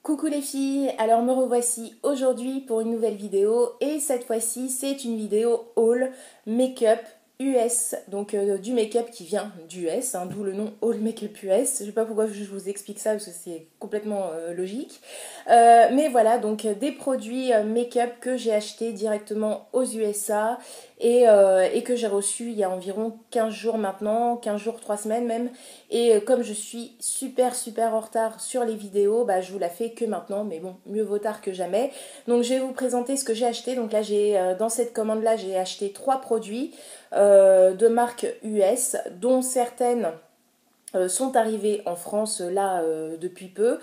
Coucou les filles, alors me revoici aujourd'hui pour une nouvelle vidéo et cette fois-ci c'est une vidéo haul make-up US, donc du make-up qui vient d'US, d'où le nom Haul Makeup US. Je sais pas pourquoi je vous explique ça parce que c'est complètement logique. Mais voilà, donc des produits make-up que j'ai achetés directement aux USA et que j'ai reçus il y a environ 15 jours maintenant, 15 jours, 3 semaines même. Et comme je suis super en retard sur les vidéos, bah, je vous la fais que maintenant, mais bon, mieux vaut tard que jamais. Donc je vais vous présenter ce que j'ai acheté. Donc là, dans cette commande-là, j'ai acheté 3 produits de marque US, dont certaines sont arrivées en France là depuis peu.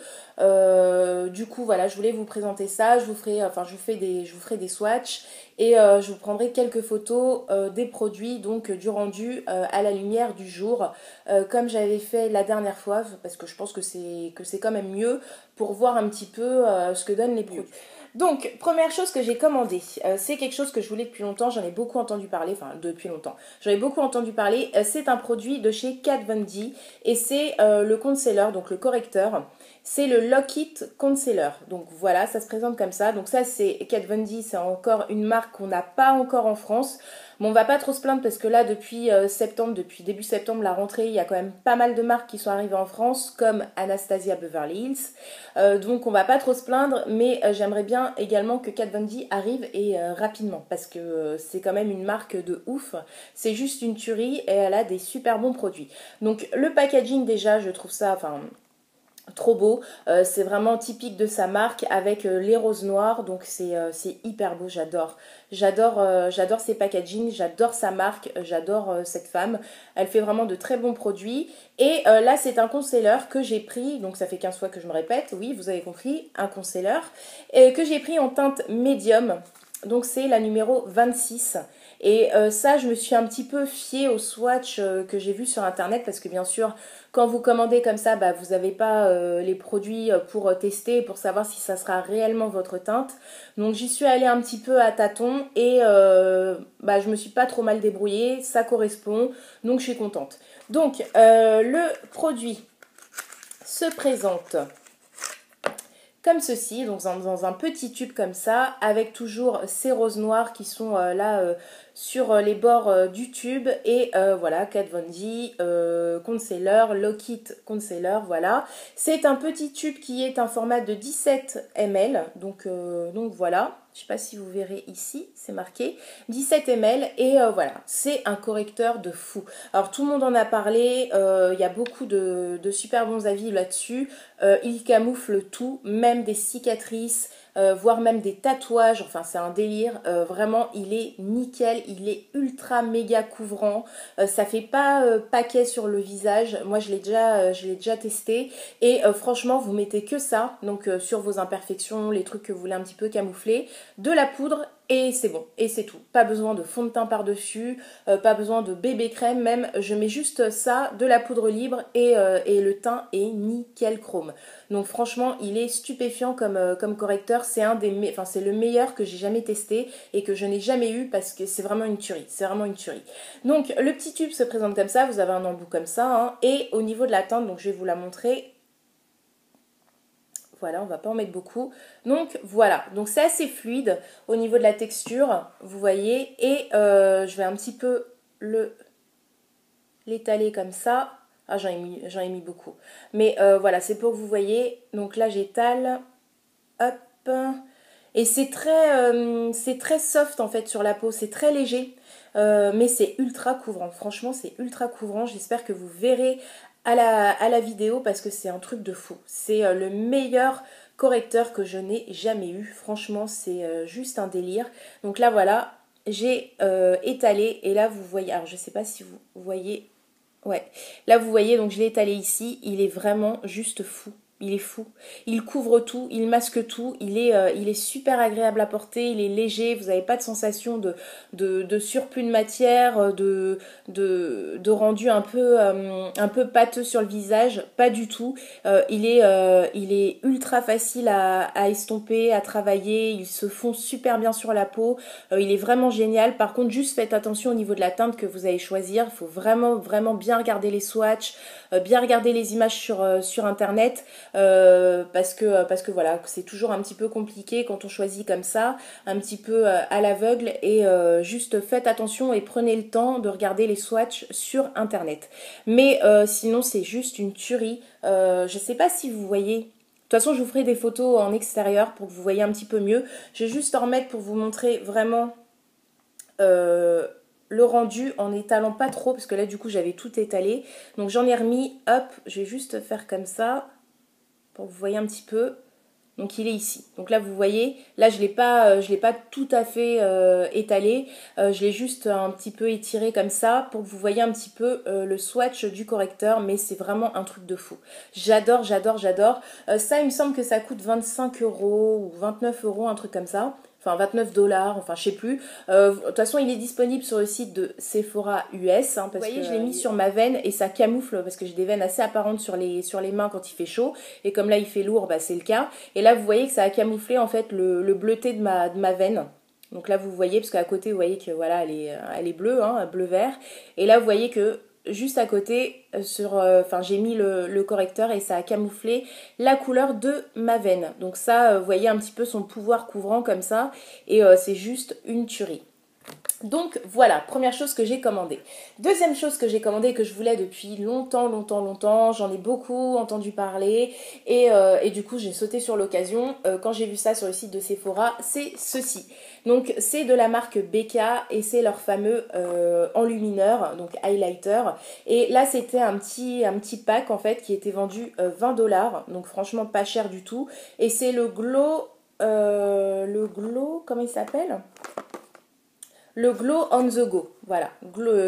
Du coup voilà, je voulais vous présenter ça. Je vous ferai des swatchs et je vous prendrai quelques photos des produits, donc du rendu à la lumière du jour, comme j'avais fait la dernière fois, parce que je pense que c'est quand même mieux pour voir un petit peu ce que donnent les produits. Donc, première chose que j'ai commandée, c'est quelque chose que je voulais depuis longtemps, j'en ai beaucoup entendu parler, enfin depuis longtemps, j'en ai beaucoup entendu parler, c'est un produit de chez Kat Von D et c'est le concealer, donc le correcteur, c'est le Lock It Concealer, donc voilà, ça se présente comme ça, donc ça c'est Kat Von D, c'est encore une marque qu'on n'a pas encore en France. Bon, on va pas trop se plaindre parce que là, depuis septembre, depuis début septembre, la rentrée, il y a quand même pas mal de marques qui sont arrivées en France, comme Anastasia Beverly Hills. Donc, on va pas trop se plaindre, mais j'aimerais bien également que Kat Von D arrive et rapidement parce que c'est quand même une marque de ouf. C'est juste une tuerie et elle a des super bons produits. Donc, le packaging, déjà, je trouve ça, enfin, trop beau, c'est vraiment typique de sa marque avec les roses noires, donc c'est hyper beau, j'adore ses packaging, j'adore sa marque, j'adore cette femme, elle fait vraiment de très bons produits. Et là c'est un concealer que j'ai pris, donc ça fait 15 fois que je me répète, oui vous avez compris, un concealer, et que j'ai pris en teinte médium, donc c'est la numéro 26. Et ça, je me suis un petit peu fiée au swatch que j'ai vu sur internet parce que bien sûr, quand vous commandez comme ça, bah, vous n'avez pas les produits pour tester, pour savoir si ça sera réellement votre teinte. Donc j'y suis allée un petit peu à tâtons et bah, je me suis pas trop mal débrouillée, ça correspond, donc je suis contente. Donc le produit se présente comme ceci, donc dans un petit tube comme ça, avec toujours ces roses noires qui sont là sur les bords du tube. Et voilà, Kat Von D, concealer, Lock It Concealer, voilà. C'est un petit tube qui est un format de 17 ml, donc voilà. Je ne sais pas si vous verrez ici, c'est marqué 17 ml et voilà, c'est un correcteur de fou. Alors tout le monde en a parlé, il y a beaucoup de super bons avis là-dessus. Il camoufle tout, même des cicatrices, voire même des tatouages, enfin c'est un délire, vraiment il est nickel, il est ultra méga couvrant, ça fait pas paquet sur le visage, moi je l'ai déjà testé et franchement vous mettez que ça, donc sur vos imperfections, les trucs que vous voulez un petit peu camoufler, de la poudre et c'est bon, et c'est tout. Pas besoin de fond de teint par-dessus, pas besoin de bébé crème même, je mets juste ça, de la poudre libre et le teint est nickel chrome. Donc franchement, il est stupéfiant comme correcteur, c'est c'est le meilleur que j'ai jamais testé et que je n'ai jamais eu parce que c'est vraiment une tuerie, c'est vraiment une tuerie. Donc le petit tube se présente comme ça, vous avez un embout comme ça, et au niveau de la teinte, donc je vais vous la montrer. Voilà, on va pas en mettre beaucoup. Donc voilà, donc c'est assez fluide au niveau de la texture, vous voyez. Et je vais un petit peu l'étaler comme ça. Ah, j'en ai mis beaucoup. Mais voilà, c'est pour que vous voyez. Donc là, j'étale. Hop. Et c'est très soft en fait sur la peau. C'est très léger. Mais c'est ultra couvrant. Franchement, c'est ultra couvrant. J'espère que vous verrez à la vidéo parce que c'est un truc de fou. C'est le meilleur correcteur que je n'ai jamais eu. Franchement, c'est juste un délire. Donc là, voilà, j'ai étalé et là, vous voyez, alors je sais pas si vous voyez, ouais, là, vous voyez, donc je l'ai étalé ici, il est vraiment juste fou. Il est fou. Il couvre tout, il masque tout, il est super agréable à porter, il est léger, vous n'avez pas de sensation de surplus de matière, de rendu un peu pâteux sur le visage, pas du tout. Il est ultra facile à estomper, à travailler, il se fond super bien sur la peau, il est vraiment génial. Par contre, juste faites attention au niveau de la teinte que vous allez choisir, il faut vraiment bien regarder les swatchs, bien regarder les images sur internet parce que voilà, c'est toujours un petit peu compliqué quand on choisit comme ça, un petit peu à l'aveugle et juste faites attention et prenez le temps de regarder les swatchs sur internet. Mais sinon c'est juste une tuerie. Je sais pas si vous voyez. De toute façon, je vous ferai des photos en extérieur pour que vous voyez un petit peu mieux. Je vais juste en remettre pour vous montrer vraiment le rendu en étalant pas trop parce que là du coup j'avais tout étalé. Donc j'en ai remis, hop, je vais juste faire comme ça pour que vous voyez un petit peu. Donc il est ici. Donc là vous voyez, là je l'ai pas tout à fait étalé. Je l'ai juste un petit peu étiré comme ça pour que vous voyez un petit peu le swatch du correcteur. Mais c'est vraiment un truc de fou. J'adore, j'adore, j'adore. Ça il me semble que ça coûte 25 € ou 29 €, un truc comme ça. Enfin 29 $, enfin je sais plus. De toute façon il est disponible sur le site de Sephora US. Hein, parce vous voyez que je l'ai mis sur ma veine et ça camoufle parce que j'ai des veines assez apparentes sur les mains quand il fait chaud. Et comme là il fait lourd, bah, c'est le cas. Et là vous voyez que ça a camouflé en fait le bleuté de ma veine. Donc là vous voyez, parce qu'à côté vous voyez que voilà elle est bleue, hein, bleu-vert. Et là vous voyez que juste à côté, j'ai mis le correcteur et ça a camouflé la couleur de ma veine. Donc ça, vous voyez un petit peu son pouvoir couvrant comme ça. Et c'est juste une tuerie. Donc voilà, première chose que j'ai commandée. Deuxième chose que j'ai commandée et que je voulais depuis longtemps, j'en ai beaucoup entendu parler et du coup j'ai sauté sur l'occasion quand j'ai vu ça sur le site de Sephora, c'est ceci. Donc c'est de la marque Becca et c'est leur fameux enlumineur, donc highlighter. Et là c'était un petit pack en fait qui était vendu 20 $, donc franchement pas cher du tout. Et c'est le Glow, comment il s'appelle ? Le Glow on the Go, voilà,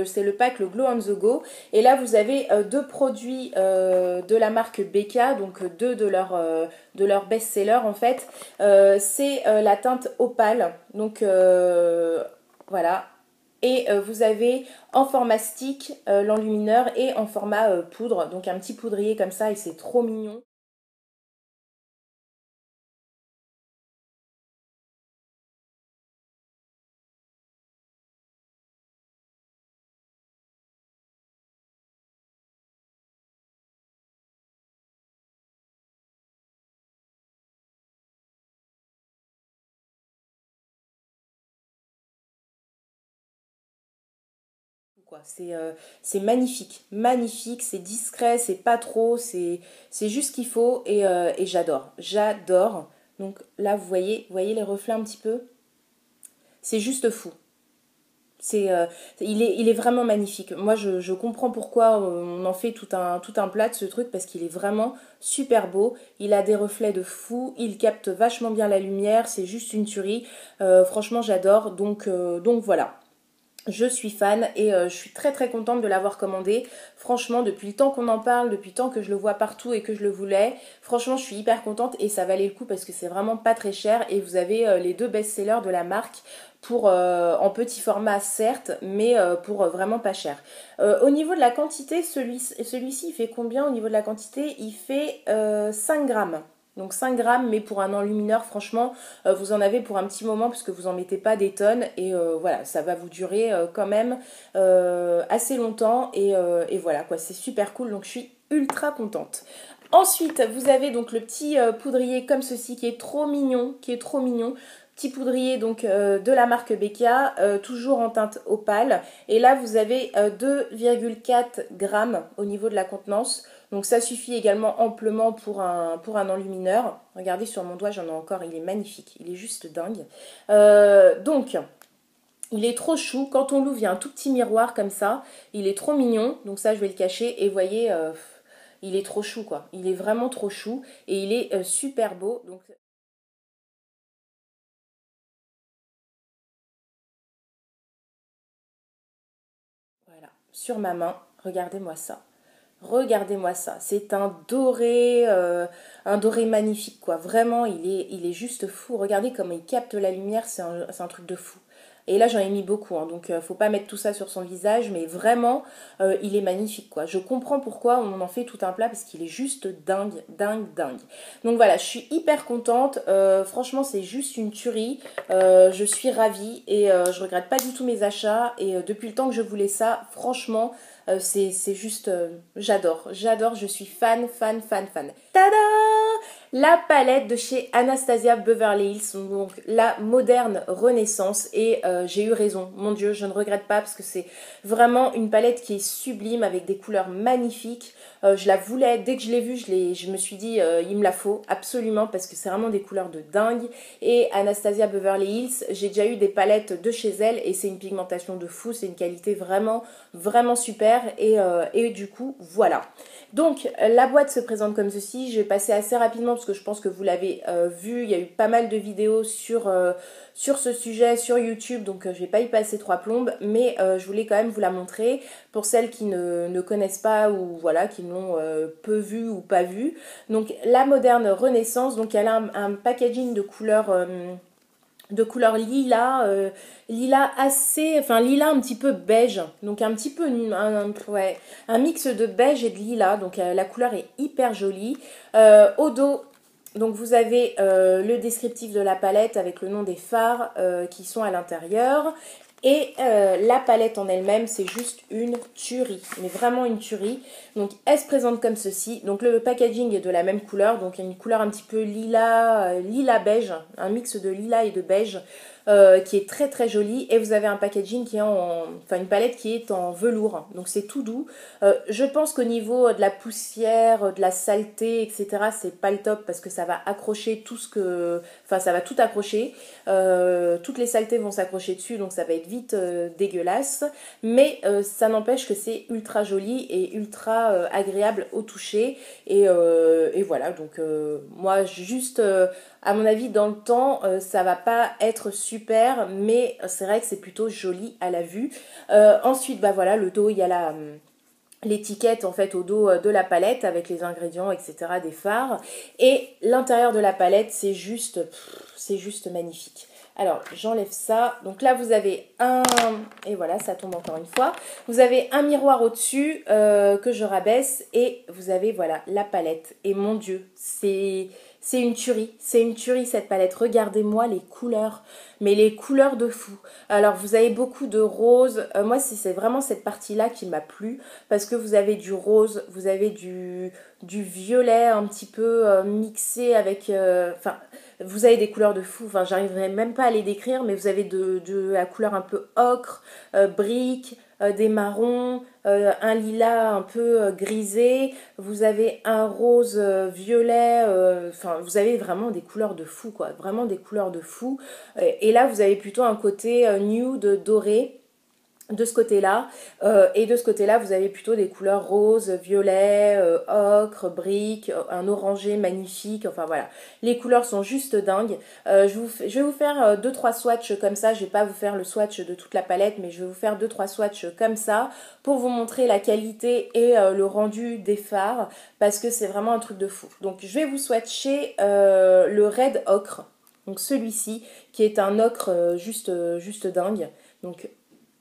c'est le pack le Glow on the Go. Et là vous avez deux produits de la marque Becca, donc deux de leurs best-sellers en fait. C'est la teinte Opale, donc voilà. Et vous avez en format stick l'enlumineur et en format poudre, donc un petit poudrier comme ça et c'est trop mignon. C'est magnifique, magnifique, c'est discret, c'est pas trop, c'est juste ce qu'il faut et j'adore, j'adore. Donc là vous voyez les reflets un petit peu, c'est juste fou. Il est vraiment magnifique. Moi je comprends pourquoi on en fait tout un plat de ce truc parce qu'il est vraiment super beau. Il a des reflets de fou, il capte vachement bien la lumière, c'est juste une tuerie. Franchement j'adore donc voilà. Je suis fan et je suis très contente de l'avoir commandé. Franchement, depuis le temps qu'on en parle, depuis le temps que je le vois partout et que je le voulais, franchement, je suis hyper contente et ça valait le coup parce que c'est vraiment pas très cher et vous avez les deux best-sellers de la marque pour en petit format certes, mais pour vraiment pas cher. Au niveau de la quantité, celui-ci il fait combien au niveau de la quantité? Il fait 5 grammes. Donc 5 grammes, mais pour un enlumineur, franchement, vous en avez pour un petit moment puisque vous en mettez pas des tonnes. Et voilà, ça va vous durer quand même assez longtemps. Et voilà, quoi, c'est super cool. Donc je suis ultra contente. Ensuite, vous avez donc le petit poudrier comme ceci qui est trop mignon, Petit poudrier donc de la marque Becca, toujours en teinte opale. Et là, vous avez 2,4 grammes au niveau de la contenance. Donc ça suffit également amplement pour un enlumineur. Regardez sur mon doigt, j'en ai encore, il est magnifique, il est juste dingue. Donc, il est trop chou. Quand on l'ouvre, il y a un tout petit miroir comme ça. Il est trop mignon, donc ça je vais le cacher. Et vous voyez, il est trop chou quoi. Il est vraiment trop chou et il est super beau. Donc voilà, sur ma main, regardez-moi ça. Regardez-moi ça, c'est un doré magnifique quoi. Vraiment, il est juste fou. Regardez comment il capte la lumière, c'est un truc de fou. Et là, j'en ai mis beaucoup, hein, donc faut pas mettre tout ça sur son visage, mais vraiment, il est magnifique quoi. Je comprends pourquoi on en fait tout un plat parce qu'il est juste dingue. Donc voilà, je suis hyper contente. Franchement, c'est juste une tuerie. Je suis ravie et je regrette pas du tout mes achats. Et depuis le temps que je voulais ça, franchement. C'est juste, j'adore, je suis fan, fan, fan, fan. Tada! La palette de chez Anastasia Beverly Hills, donc la moderne renaissance, et j'ai eu raison, mon Dieu, je ne regrette pas parce que c'est vraiment une palette qui est sublime avec des couleurs magnifiques. Je la voulais, dès que je l'ai vue, je me suis dit il me la faut absolument parce que c'est vraiment des couleurs de dingue. Et Anastasia Beverly Hills, j'ai déjà eu des palettes de chez elle et c'est une pigmentation de fou, c'est une qualité vraiment, vraiment super et du coup voilà. Donc la boîte se présente comme ceci, je vais passer assez rapidement parce que je pense que vous l'avez vu, il y a eu pas mal de vidéos sur ce sujet sur YouTube, donc je vais pas y passer trois plombes, mais je voulais quand même vous la montrer pour celles qui ne connaissent pas ou voilà, qui l'ont peu vu ou pas vu. Donc la moderne renaissance, donc elle a un packaging de couleur lilas, lilas assez, enfin lilas un petit peu beige, donc un petit peu ouais, un mix de beige et de lilas, donc la couleur est hyper jolie. Au dos, donc vous avez le descriptif de la palette avec le nom des fards qui sont à l'intérieur. Et la palette en elle-même, c'est juste une tuerie, mais vraiment une tuerie. Donc elle se présente comme ceci. Donc le packaging est de la même couleur, donc il y a une couleur un petit peu lilas, lilas beige, un mix de lilas et de beige. Qui est très très jolie et vous avez un packaging qui est enfin une palette qui est en velours, donc c'est tout doux. Je pense qu'au niveau de la poussière, de la saleté, etc., c'est pas le top parce que ça va accrocher enfin ça va tout accrocher, toutes les saletés vont s'accrocher dessus, donc ça va être vite dégueulasse, mais ça n'empêche que c'est ultra joli et ultra agréable au toucher et voilà, donc moi juste à mon avis, dans le temps, ça va pas être super, mais c'est vrai que c'est plutôt joli à la vue. Ensuite, bah voilà, le dos, il y a l'étiquette en fait au dos de la palette avec les ingrédients, etc., des fards. Et l'intérieur de la palette, c'est juste magnifique. Alors, j'enlève ça. Donc là, vous avez et voilà, ça tombe encore une fois. Vous avez un miroir au-dessus que je rabaisse et vous avez, voilà, la palette. Et mon Dieu, c'est une tuerie cette palette. Regardez-moi les couleurs, mais les couleurs de fou. Alors vous avez beaucoup de rose. Moi c'est vraiment cette partie-là qui m'a plu parce que vous avez du rose, vous avez du violet un petit peu mixé avec... Enfin, vous avez des couleurs de fou. Enfin, j'arriverai même pas à les décrire, mais vous avez de la couleur un peu ocre, brique, des marrons, un lilas un peu grisé, vous avez un rose violet, enfin vous avez vraiment des couleurs de fou quoi, vraiment des couleurs de fou. Et là vous avez plutôt un côté nude doré de ce côté-là, et de ce côté-là vous avez plutôt des couleurs rose, violet, ocre, brique, un orangé magnifique, enfin voilà, les couleurs sont juste dingues. Je vais vous faire 2-3 swatchs comme ça, je vais pas vous faire le swatch de toute la palette, mais je vais vous faire 2-3 swatchs comme ça pour vous montrer la qualité et le rendu des fards, parce que c'est vraiment un truc de fou. Donc je vais vous swatcher le Red Ocre, donc celui-ci qui est un ocre juste dingue. Donc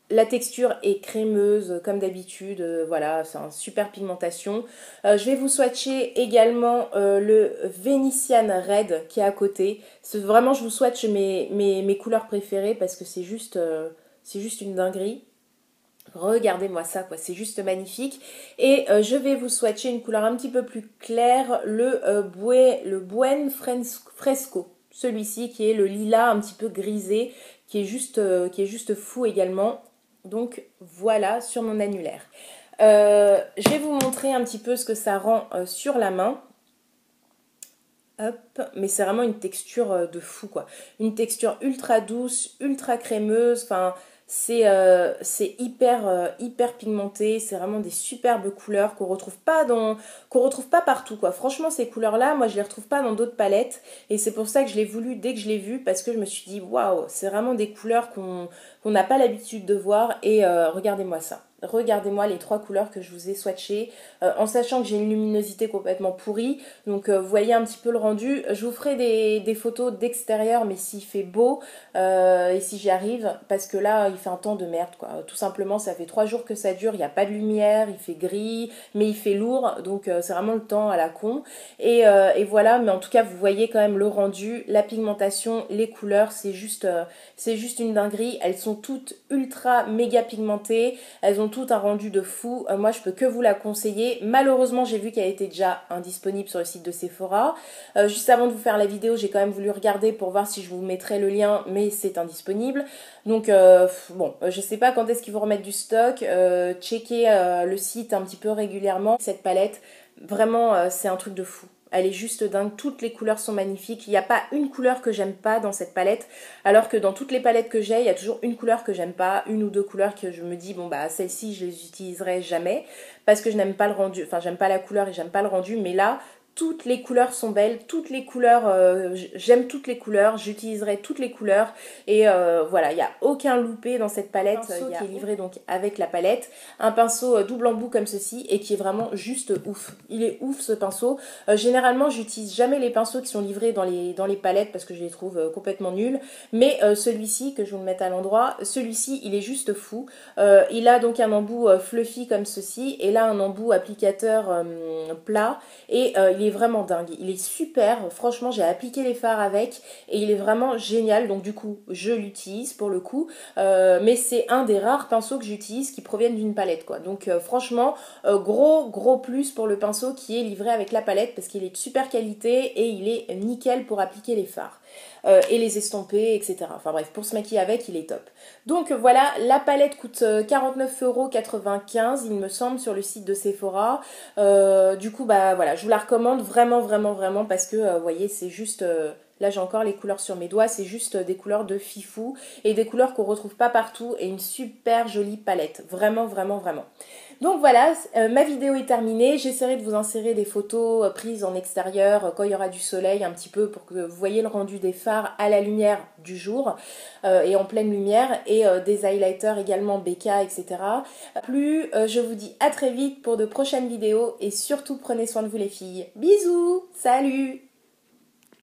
la texture est crémeuse comme d'habitude, voilà, c'est une super pigmentation. Je vais vous swatcher également le Venetian Red qui est à côté. Vraiment, je vous swatch mes couleurs préférées parce que c'est juste une dinguerie. Regardez-moi ça, quoi, c'est juste magnifique. Et je vais vous swatcher une couleur un petit peu plus claire, le Buen Fresco. Celui-ci qui est le lilas un petit peu grisé, qui est juste fou également. Donc voilà sur mon annulaire. Je vais vous montrer un petit peu ce que ça rend sur la main. Hop, mais c'est vraiment une texture de fou quoi. Une texture ultra douce, ultra crémeuse, enfin c'est hyper pigmenté, c'est vraiment des superbes couleurs qu'on retrouve pas partout quoi. Franchement ces couleurs là, moi je les retrouve pas dans d'autres palettes et c'est pour ça que je l'ai voulu dès que je l'ai vu parce que je me suis dit waouh, c'est vraiment des couleurs qu'on n'a pas l'habitude de voir et regardez-moi ça. Regardez-moi les trois couleurs que je vous ai swatchées, en sachant que j'ai une luminosité complètement pourrie. Donc vous voyez un petit peu le rendu. Je vous ferai des photos d'extérieur, mais s'il fait beau et si j'y arrive, parce que là il fait un temps de merde quoi. Tout simplement ça fait 3 jours que ça dure, il n'y a pas de lumière, il fait gris, mais il fait lourd, donc c'est vraiment le temps à la con. Et voilà, mais en tout cas vous voyez quand même le rendu, la pigmentation, les couleurs, c'est juste une dinguerie. Elles sont toutes ultra méga pigmentées, elles ont tout un rendu de fou. Moi je peux que vous la conseiller. Malheureusement j'ai vu qu'elle était déjà indisponible sur le site de Sephora. Juste avant de vous faire la vidéo, j'ai quand même voulu regarder pour voir si je vous mettrais le lien, mais c'est indisponible. Donc bon, je sais pas quand est-ce qu'ils vont remettre du stock. Checker le site un petit peu régulièrement. Cette palette, vraiment c'est un truc de fou. Elle est juste dingue, toutes les couleurs sont magnifiques. Il n'y a pas une couleur que j'aime pas dans cette palette, alors que dans toutes les palettes que j'ai, il y a toujours une couleur que j'aime pas, une ou deux couleurs que je me dis, bon bah celle-ci je les utiliserai jamais, parce que je n'aime pas le rendu, enfin j'aime pas la couleur et j'aime pas le rendu, mais là, toutes les couleurs sont belles, toutes les couleurs, j'aime toutes les couleurs, j'utiliserai toutes les couleurs et voilà, il n'y a aucun loupé dans cette palette qui est livré donc avec la palette. Un pinceau double embout comme ceci et qui est vraiment juste ouf. Il est ouf ce pinceau. Généralement, j'utilise jamais les pinceaux qui sont livrés dans les palettes parce que je les trouve complètement nuls. Mais celui-ci, que je vous le mette à l'endroit, celui-ci, il est juste fou. Il a donc un embout fluffy comme ceci et là un embout applicateur plat et il est vraiment dingue, il est super, franchement j'ai appliqué les fards avec et il est vraiment génial, donc du coup je l'utilise pour le coup, mais c'est un des rares pinceaux que j'utilise qui proviennent d'une palette quoi, donc franchement gros plus pour le pinceau qui est livré avec la palette parce qu'il est de super qualité et il est nickel pour appliquer les fards. Et les estomper, etc. Enfin bref, pour se maquiller avec, il est top. Donc voilà, la palette coûte 49,95 € il me semble sur le site de Sephora. Du coup, bah voilà, je vous la recommande vraiment parce que, vous voyez, c'est juste... Là j'ai encore les couleurs sur mes doigts, c'est juste des couleurs de fifou et des couleurs qu'on retrouve pas partout et une super jolie palette, vraiment. Donc voilà, ma vidéo est terminée, j'essaierai de vous insérer des photos prises en extérieur quand il y aura du soleil un petit peu pour que vous voyez le rendu des fards à la lumière du jour et en pleine lumière et des highlighters également BK etc. Plus, je vous dis à très vite pour de prochaines vidéos et surtout prenez soin de vous les filles. Bisous, salut!